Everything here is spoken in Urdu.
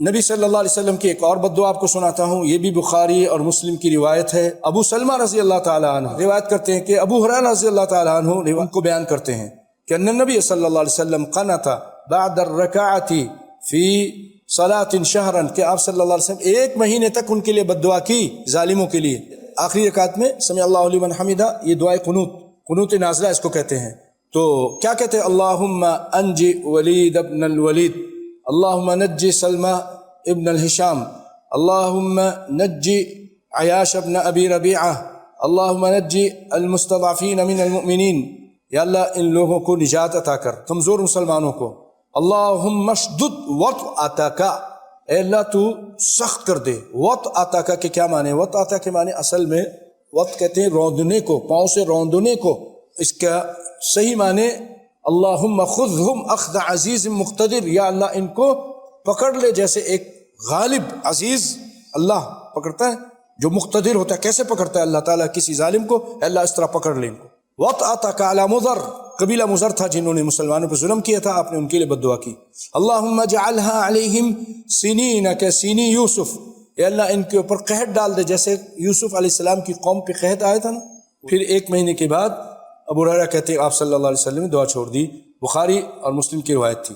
نبی صلی اللہ علیہ وسلم کی ایک اور بددعا آپ کو سناتا ہوں، یہ بھی بخاری اور مسلم کی روایت ہے۔ ابو سلمہ رضی اللہ تعالیٰ عنہ روایت کرتے ہیں کہ ابو ہریرہ رضی اللہ تعالیٰ عنہ ان کو بیان کرتے ہیں کہ ان النبی صلی اللہ علیہ وسلم قنت بعد الرکعۃ فی صلاۃ شہرا، کہ آپ صلی اللہ علیہ وسلم ایک مہینے تک ان کے لیے بددعا کی، ظالموں کے لیے۔ آخری رکعت میں سمع اللہ لمن حمدہ، یہ دعائے قنوت نازلہ اس کو کہتے ہیں۔ تو کیا کہتے ہیں؟ اللہم انجی ولید ابن الولید، اللہم نجی سلمہ ابن الہشام، اللہم نجی عیاش ابن ابی ربیعہ، اللہم نجی المستضعفین من المؤمنین، یا اللہ ان لوگوں کو نجات عطا کر، کمزور مسلمانوں کو۔ اللہم اشدد وطأتک، اے اللہ تو سخت کر دے۔ وطأتک کے کیا معنی؟ وطأتک کے معنی اصل میں وط کہتے ہیں روندنے کو، پاؤں سے روندنے کو۔ اس کا صحیح معنی اللہم خذہم اخذ عزیز مقتدر، یا اللہ ان کو پکڑ لے جیسے ایک غالب عزیز اللہ پکڑتا ہے، جو مقتدر ہوتا ہے۔ کیسے پکڑتا ہے اللہ تعالیٰ کسی ظالم کو؟ اللہ اس طرح پکڑ لے ان کو۔ وطأتک علی مضر، قبیلہ مضر تھا جنہوں نے مسلمانوں پر ظلم کیا تھا، آپ نے ان کے لیے بددعا کی۔ اللہم اجعلها علیہم سنین کسنی یوسف، اے اللہ ان کے اوپر قحط ڈال دے جیسے یوسف علیہ السلام کی قوم پہ قحط آیا تھا نا۔ پھر ایک مہینے کے بعد ابو ہریرہ کہتے ہیں آپ صلی اللہ علیہ وسلم نے دعا چھوڑ دی۔ بخاری اور مسلم کی روایت تھی۔